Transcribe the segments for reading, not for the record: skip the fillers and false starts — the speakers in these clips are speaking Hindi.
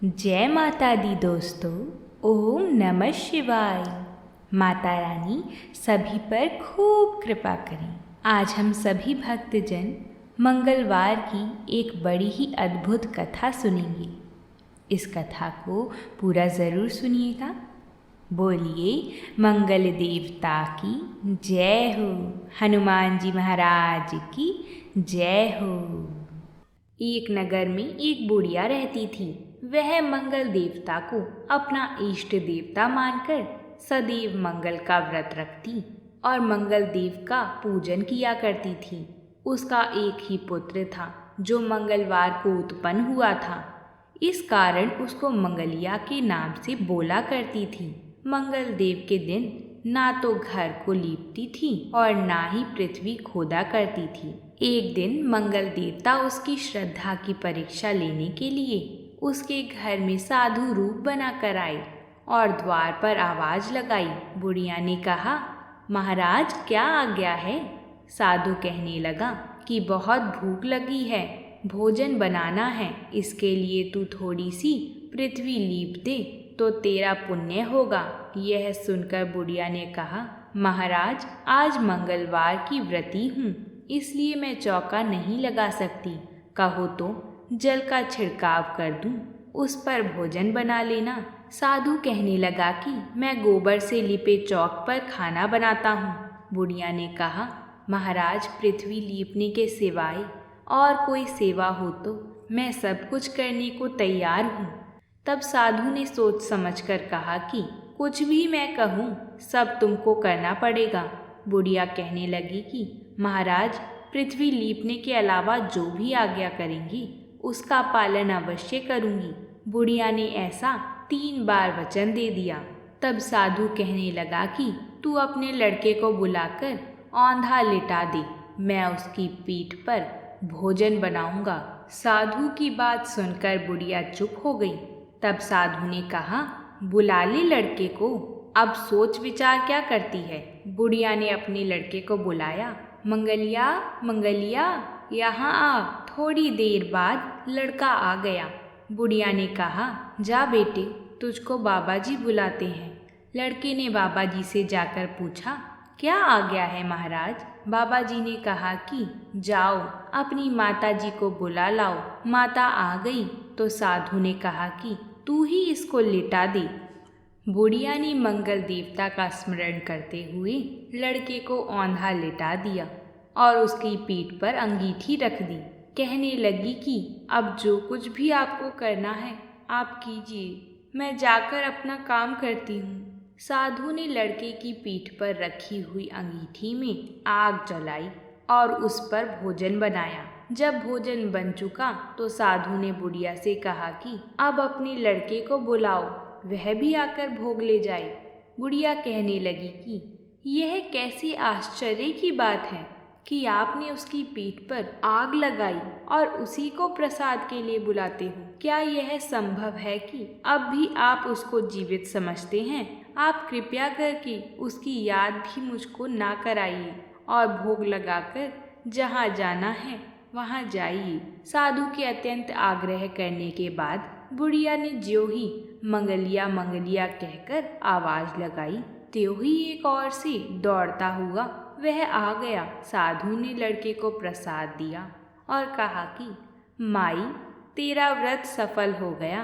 जय माता दी दोस्तों। ओम नमः शिवाय। माता रानी सभी पर खूब कृपा करें। आज हम सभी भक्तजन मंगलवार की एक बड़ी ही अद्भुत कथा सुनेंगे। इस कथा को पूरा ज़रूर सुनिएगा। बोलिए मंगल देवता की जय हो, हनुमान जी महाराज की जय हो। एक नगर में एक बुढ़िया रहती थी। वह मंगल देवता को अपना इष्ट देवता मानकर सदैव मंगल का व्रत रखती और मंगल देव का पूजन किया करती थी। उसका एक ही पुत्र था जो मंगलवार को उत्पन्न हुआ था। इस कारण उसको मंगलिया के नाम से बोला करती थी। मंगल देव के दिन ना तो घर को लीपती थी और ना ही पृथ्वी खोदा करती थी। एक दिन मंगल देवता उसकी श्रद्धा की परीक्षा लेने के लिए उसके घर में साधु रूप बनाकर आए और द्वार पर आवाज लगाई। बुढ़िया ने कहा, महाराज क्या आज्ञा है? साधु कहने लगा कि बहुत भूख लगी है, भोजन बनाना है। इसके लिए तू थोड़ी सी पृथ्वी लीप दे तो तेरा पुण्य होगा। यह सुनकर बुढ़िया ने कहा, महाराज आज मंगलवार की व्रती हूँ, इसलिए मैं चौका नहीं लगा सकती। कहो तो जल का छिड़काव कर दूं, उस पर भोजन बना लेना। साधु कहने लगा कि मैं गोबर से लिपे चौक पर खाना बनाता हूँ। बुढ़िया ने कहा, महाराज पृथ्वी लीपने के सिवाय और कोई सेवा हो तो मैं सब कुछ करने को तैयार हूँ। तब साधु ने सोच समझकर कहा कि कुछ भी मैं कहूँ सब तुमको करना पड़ेगा। बुढ़िया कहने लगी कि महाराज पृथ्वी लीपने के अलावा जो भी आज्ञा करेंगी उसका पालन अवश्य करूँगी। बुढ़िया ने ऐसा 3 बार वचन दे दिया। तब साधु कहने लगा कि तू अपने लड़के को बुलाकर औंधा लिटा दे, मैं उसकी पीठ पर भोजन बनाऊंगा। साधु की बात सुनकर बुढ़िया चुप हो गई। तब साधु ने कहा, बुला ले लड़के को, अब सोच विचार क्या करती है। बुढ़िया ने अपने लड़के को बुलाया। मंगलिया मंगलिया यहाँ आ। थोड़ी देर बाद लड़का आ गया। बुढ़िया ने कहा, जा बेटे, तुझको बाबा जी बुलाते हैं। लड़के ने बाबा जी से जाकर पूछा, क्या आज्ञा है महाराज? बाबा जी ने कहा कि जाओ अपनी माता जी को बुला लाओ। माता आ गई तो साधु ने कहा कि तू ही इसको लिटा दे। बुढ़िया ने मंगल देवता का स्मरण करते हुए लड़के को औंधा लिटा दिया और उसकी पीठ पर अंगीठी रख दी। कहने लगी कि अब जो कुछ भी आपको करना है आप कीजिए, मैं जाकर अपना काम करती हूँ। साधु ने लड़के की पीठ पर रखी हुई अंगीठी में आग जलाई और उस पर भोजन बनाया। जब भोजन बन चुका तो साधु ने बुढ़िया से कहा कि अब अपने लड़के को बुलाओ, वह भी आकर भोग ले जाए। बुढ़िया कहने लगी कि यह कैसी आश्चर्य की बात है कि आपने उसकी पीठ पर आग लगाई और उसी को प्रसाद के लिए बुलाते हो। क्या यह संभव है कि अब भी आप उसको जीवित समझते हैं? आप कृपया करके उसकी याद भी मुझको ना कराइए और भोग लगाकर जहाँ जाना है वहाँ जाइए। साधु के अत्यंत आग्रह करने के बाद बुढ़िया ने ज्यों ही मंगलिया मंगलिया कहकर आवाज लगाई, त्यों ही एक ओर से दौड़ता हुआ वह आ गया। साधु ने लड़के को प्रसाद दिया और कहा कि माई, तेरा व्रत सफल हो गया।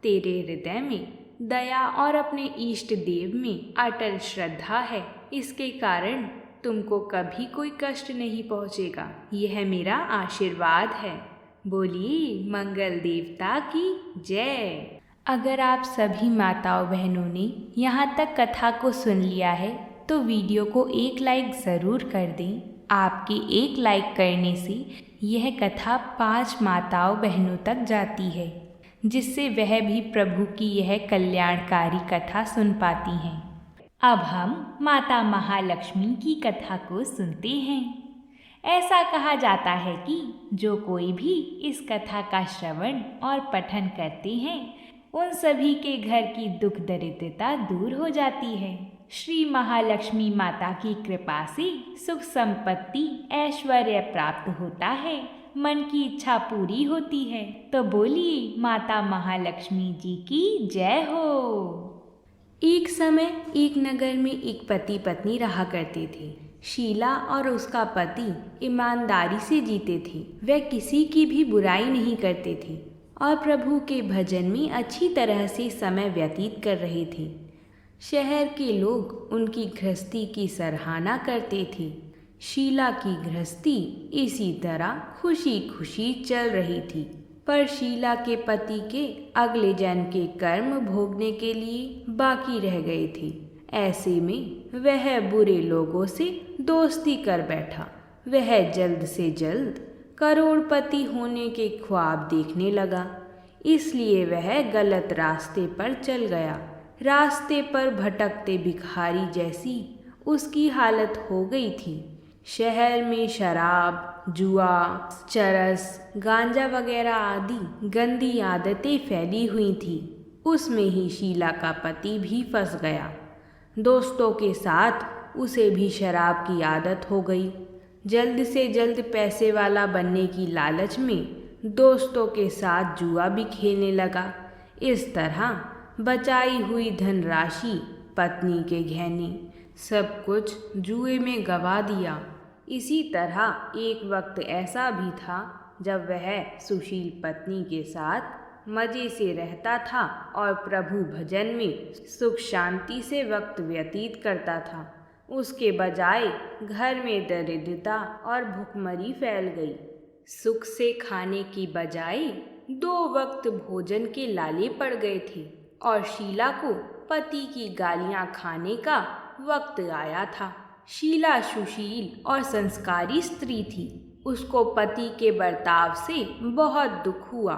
तेरे हृदय में दया और अपने इष्ट देव में अटल श्रद्धा है, इसके कारण तुमको कभी कोई कष्ट नहीं पहुँचेगा। यह मेरा आशीर्वाद है। बोलिए मंगल देवता की जय। अगर आप सभी माताओं बहनों ने यहाँ तक कथा को सुन लिया है तो वीडियो को एक लाइक ज़रूर कर दें। आपके एक लाइक करने से यह कथा 5 माताओं बहनों तक जाती है, जिससे वह भी प्रभु की यह कल्याणकारी कथा सुन पाती हैं। अब हम माता महालक्ष्मी की कथा को सुनते हैं। ऐसा कहा जाता है कि जो कोई भी इस कथा का श्रवण और पठन करते हैं उन सभी के घर की दुख दरिद्रता दूर हो जाती है। श्री महालक्ष्मी माता की कृपा से सुख संपत्ति ऐश्वर्य प्राप्त होता है मन की इच्छा पूरी होती है। तो बोलिए माता महालक्ष्मी जी की जय हो। एक समय एक नगर में एक पति पत्नी रहा करते थे। शीला और उसका पति ईमानदारी से जीते थे। वे किसी की भी बुराई नहीं करते थे और प्रभु के भजन में अच्छी तरह से समय व्यतीत कर रहे थे। शहर के लोग उनकी गृहस्थी की सराहना करते थे। शीला की गृहस्थी इसी तरह खुशी खुशी चल रही थी, पर शीला के पति के अगले जन्म के कर्म भोगने के लिए बाकी रह गए थे। ऐसे में वह बुरे लोगों से दोस्ती कर बैठा। वह जल्द से जल्द करोड़पति होने के ख्वाब देखने लगा, इसलिए वह गलत रास्ते पर चल गया। रास्ते पर भटकते भिखारी जैसी उसकी हालत हो गई थी। शहर में शराब, जुआ, चरस, गांजा वगैरह आदि गंदी आदतें फैली हुई थी। उसमें ही शीला का पति भी फंस गया। दोस्तों के साथ उसे भी शराब की आदत हो गई। जल्द से जल्द पैसे वाला बनने की लालच में दोस्तों के साथ जुआ भी खेलने लगा। इस तरह बचाई हुई धनराशि, पत्नी के गहने, सब कुछ जुए में गवा दिया। इसी तरह एक वक्त ऐसा भी था जब वह सुशील पत्नी के साथ मज़े से रहता था और प्रभु भजन में सुख शांति से वक्त व्यतीत करता था। उसके बजाय घर में दरिद्रता और भुखमरी फैल गई। सुख से खाने की बजाय 2 वक्त भोजन के लाले पड़ गए थे और शीला को पति की गालियां खाने का वक्त आया था। शीला सुशील और संस्कारी स्त्री थी। उसको पति के बर्ताव से बहुत दुख हुआ,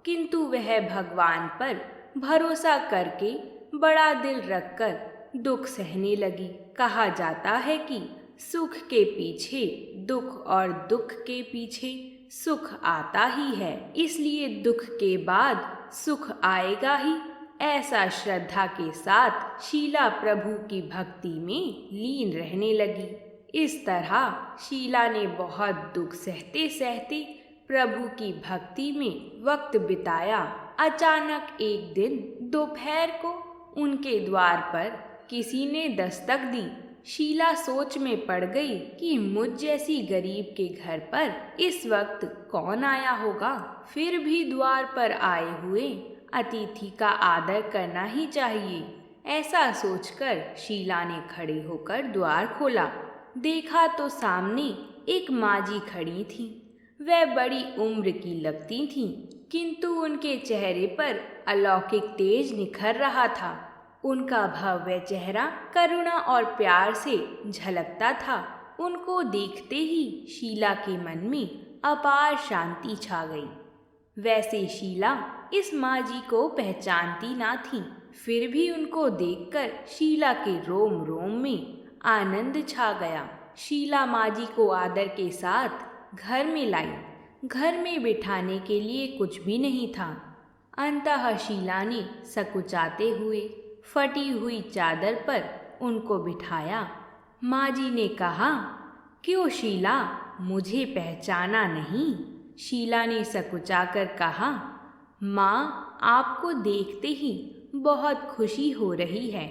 किंतु वह भगवान पर भरोसा करके बड़ा दिल रखकर दुख सहने लगी। कहा जाता है कि सुख के पीछे दुख और दुख के पीछे सुख आता ही है, इसलिए दुख के बाद सुख आएगा ही। ऐसा श्रद्धा के साथ शीला प्रभु की भक्ति में लीन रहने लगी। इस तरह शीला ने बहुत दुख सहते सहते प्रभु की भक्ति में वक्त बिताया। अचानक एक दिन दोपहर को उनके द्वार पर किसी ने दस्तक दी। शीला सोच में पड़ गई कि मुझ जैसी गरीब के घर पर इस वक्त कौन आया होगा। फिर भी द्वार पर आए हुए अतिथि का आदर करना ही चाहिए। ऐसा सोचकर शीला ने खड़े होकर द्वार खोला। देखा तो सामने एक माजी खड़ी थी। वह बड़ी उम्र की लगती थीं, किंतु उनके चेहरे पर अलौकिक तेज निखर रहा था। उनका भव्य चेहरा करुणा और प्यार से झलकता था। उनको देखते ही शीला के मन में अपार शांति छा गई। वैसे शीला इस माजी को पहचानती ना थी, फिर भी उनको देखकर शीला के रोम रोम में आनंद छा गया। शीला माजी को आदर के साथ घर में लाई। घर में बिठाने के लिए कुछ भी नहीं था। अंततः शीला ने सकुचाते हुए फटी हुई चादर पर उनको बिठाया। माजी ने कहा, क्यों शीला, मुझे पहचाना नहीं? शीला ने सकुचाकर कहा, माँ, आपको देखते ही बहुत खुशी हो रही है,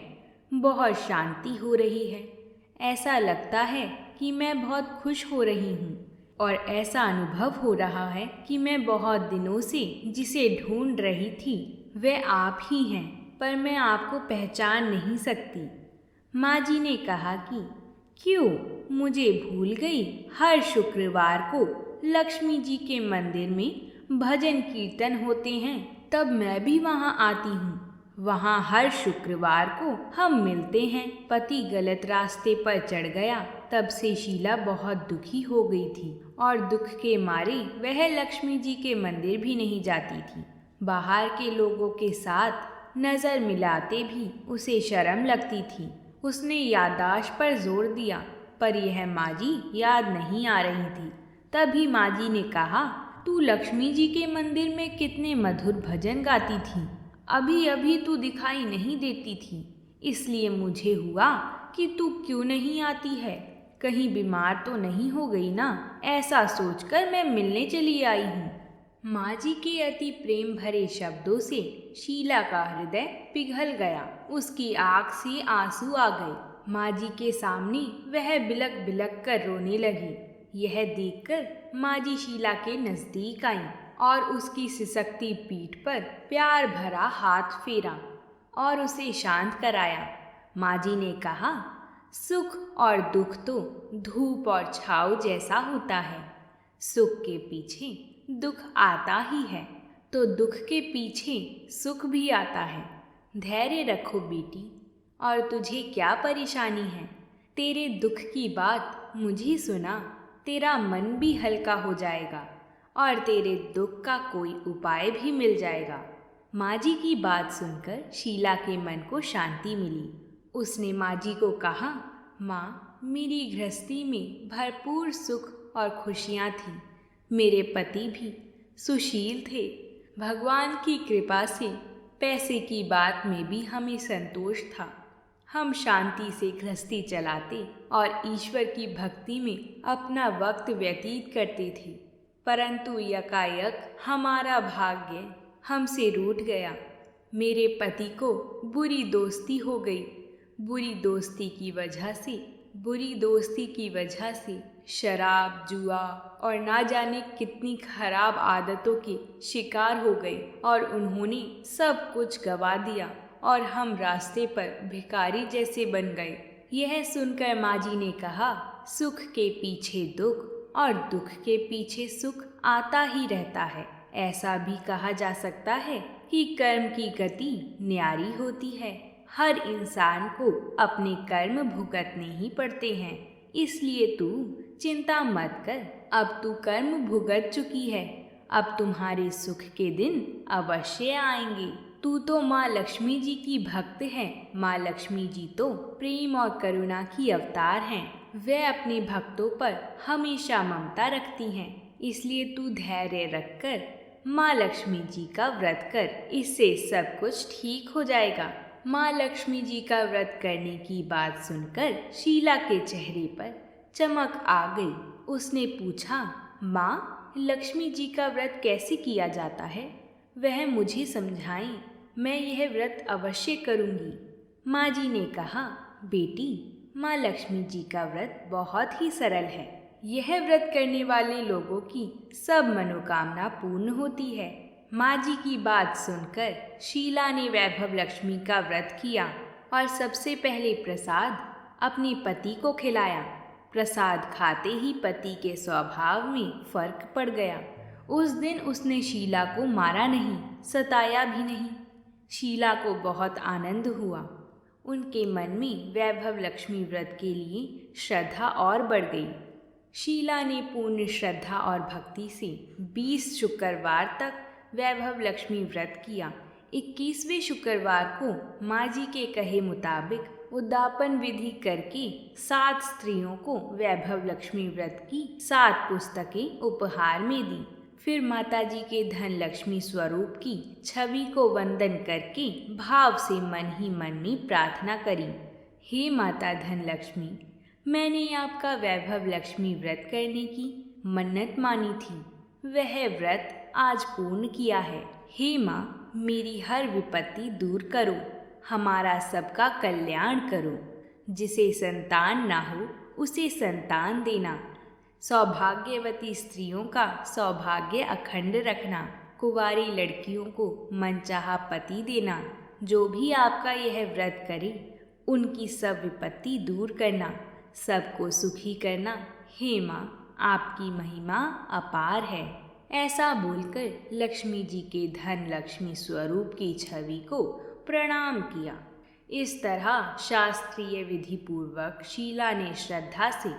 बहुत शांति हो रही है। ऐसा लगता है कि मैं बहुत खुश हो रही हूँ और ऐसा अनुभव हो रहा है कि मैं बहुत दिनों से जिसे ढूंढ रही थी वह आप ही हैं, पर मैं आपको पहचान नहीं सकती। माँ जी ने कहा कि क्यों, मुझे भूल गई? हर शुक्रवार को लक्ष्मी जी के मंदिर में भजन कीर्तन होते हैं, तब मैं भी वहाँ आती हूँ। वहाँ हर शुक्रवार को हम मिलते हैं। पति गलत रास्ते पर चढ़ गया। तब से शीला बहुत दुखी हो गई थी और दुख के मारे वह लक्ष्मी जी के मंदिर भी नहीं जाती थी। बाहर के लोगों के साथ नज़र मिलाते भी उसे शर्म लगती थी। उसने याददाश्त पर जोर दिया, पर यह माजी याद नहीं आ रही थी। तभी माजी ने कहा, तू लक्ष्मी जी के मंदिर में कितने मधुर भजन गाती थी, अभी अभी तू दिखाई नहीं देती थी, इसलिए मुझे हुआ कि तू क्यों नहीं आती है। कहीं बीमार तो नहीं हो गई ना, ऐसा सोचकर मैं मिलने चली आई हूँ। माँ जी के अति प्रेम भरे शब्दों से शीला का हृदय पिघल गया। उसकी आँख से आंसू आ गए। माँ जी के सामने वह बिलक बिलक कर रोने लगी। यह देखकर माँ जी शीला के नजदीक आईं और उसकी सिसकती पीठ पर प्यार भरा हाथ फेरा और उसे शांत कराया। माँ जी ने कहा, सुख और दुख तो धूप और छाँव जैसा होता है। सुख के पीछे दुख आता ही है, तो दुख के पीछे सुख भी आता है। धैर्य रखो बेटी। और तुझे क्या परेशानी है? तेरे दुख की बात मुझे सुना, तेरा मन भी हल्का हो जाएगा और तेरे दुख का कोई उपाय भी मिल जाएगा। माँ जी की बात सुनकर शीला के मन को शांति मिली। उसने माँ जी को कहा, माँ, मेरी गृहस्थी में भरपूर सुख और खुशियाँ थीं। मेरे पति भी सुशील थे। भगवान की कृपा से पैसे की बात में भी हमें संतोष था। हम शांति से गृहस्थी चलाते और ईश्वर की भक्ति में अपना वक्त व्यतीत करते थे। परंतु यकायक हमारा भाग्य हमसे रूठ गया। मेरे पति को बुरी दोस्ती हो गई। बुरी दोस्ती की वजह से शराब, जुआ और ना जाने कितनी खराब आदतों के शिकार हो गए और उन्होंने सब कुछ गवा दिया और हम रास्ते पर भिखारी जैसे बन गए। यह सुनकर माँ जी ने कहा, सुख के पीछे दुख और दुख के पीछे सुख आता ही रहता है। ऐसा भी कहा जा सकता है कि कर्म की गति न्यारी होती है। हर इंसान को अपने कर्म भुगतने ही पड़ते हैं। इसलिए तू चिंता मत कर, अब तू कर्म भुगत चुकी है। अब तुम्हारे सुख के दिन अवश्य आएंगे। तू तो माँ लक्ष्मी जी की भक्त है। माँ लक्ष्मी जी तो प्रेम और करुणा की अवतार हैं। वे अपने भक्तों पर हमेशा ममता रखती हैं। इसलिए तू धैर्य रखकर माँ लक्ष्मी जी का व्रत कर, इससे सब कुछ ठीक हो जाएगा। माँ लक्ष्मी जी का व्रत करने की बात सुनकर शीला के चेहरे पर चमक आ गई। उसने पूछा, माँ, लक्ष्मी जी का व्रत कैसे किया जाता है? वह मुझे समझाएं, मैं यह व्रत अवश्य करूँगी। माँ जी ने कहा, बेटी, माँ लक्ष्मी जी का व्रत बहुत ही सरल है। यह व्रत करने वाले लोगों की सब मनोकामना पूर्ण होती है। माँ जी की बात सुनकर शीला ने वैभव लक्ष्मी का व्रत किया और सबसे पहले प्रसाद अपने पति को खिलाया। प्रसाद खाते ही पति के स्वभाव में फर्क पड़ गया। उस दिन उसने शीला को मारा नहीं, सताया भी नहीं। शीला को बहुत आनंद हुआ। उनके मन में वैभव लक्ष्मी व्रत के लिए श्रद्धा और बढ़ गई। शीला ने पूर्ण श्रद्धा और भक्ति से 20 शुक्रवार तक वैभव लक्ष्मी व्रत किया। 21वें शुक्रवार को माँ जी के कहे मुताबिक उद्यापन विधि करके 7 स्त्रियों को वैभव लक्ष्मी व्रत की 7 पुस्तकें उपहार में दी। फिर माता जी के धन लक्ष्मी स्वरूप की छवि को वंदन करके भाव से मन ही मन में प्रार्थना करी, हे माता धन लक्ष्मी, मैंने आपका वैभव लक्ष्मी व्रत करने की मन्नत मानी थी, वह व्रत आज पूर्ण किया है। हे माँ, मेरी हर विपत्ति दूर करो, हमारा सबका कल्याण करो। जिसे संतान ना हो उसे संतान देना, सौभाग्यवती स्त्रियों का सौभाग्य अखंड रखना, कुंवारी लड़कियों को मनचाहा पति देना। जो भी आपका यह व्रत करे उनकी सब विपत्ति दूर करना, सबको सुखी करना। हे माँ, आपकी महिमा अपार है। ऐसा बोलकर लक्ष्मी जी के धन लक्ष्मी स्वरूप की छवि को प्रणाम किया। इस तरह शास्त्रीय विधि पूर्वक शीला ने श्रद्धा से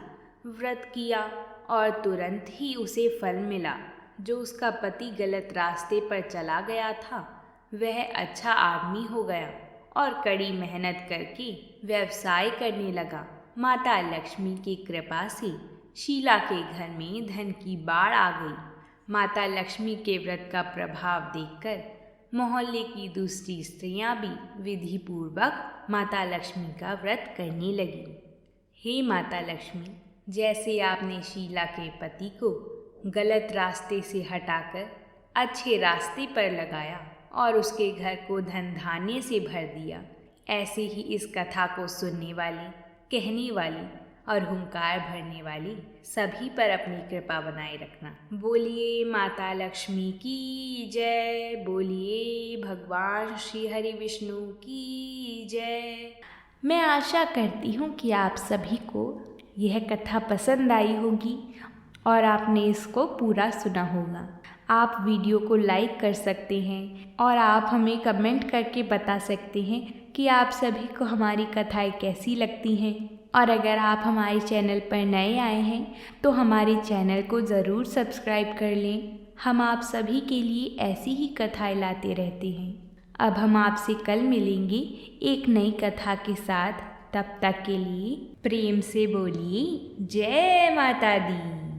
व्रत किया और तुरंत ही उसे फल मिला। जो उसका पति गलत रास्ते पर चला गया था वह अच्छा आदमी हो गया और कड़ी मेहनत करके व्यवसाय करने लगा। माता लक्ष्मी की कृपा से शीला के घर में धन की बाढ़ आ गई। माता लक्ष्मी के व्रत का प्रभाव देखकर मोहल्ले की दूसरी स्त्रियां भी विधि पूर्वक माता लक्ष्मी का व्रत करने लगी। हे माता लक्ष्मी, जैसे आपने शीला के पति को गलत रास्ते से हटाकर अच्छे रास्ते पर लगाया और उसके घर को धन धान्य से भर दिया, ऐसे ही इस कथा को सुनने वाली, कहने वाली और हुंकार भरने वाली सभी पर अपनी कृपा बनाए रखना। बोलिए माता लक्ष्मी की जय, बोलिए भगवान श्री हरि विष्णु की जय। मैं आशा करती हूँ कि आप सभी को यह कथा पसंद आई होगी और आपने इसको पूरा सुना होगा। आप वीडियो को लाइक कर सकते हैं और आप हमें कमेंट करके बता सकते हैं कि आप सभी को हमारी कथाएं कैसी लगती हैं। और अगर आप हमारे चैनल पर नए आए हैं तो हमारे चैनल को ज़रूर सब्सक्राइब कर लें। हम आप सभी के लिए ऐसी ही कथाएं लाते रहते हैं। अब हम आपसे कल मिलेंगे एक नई कथा के साथ। तब तक के लिए प्रेम से बोलिए जय माता दी।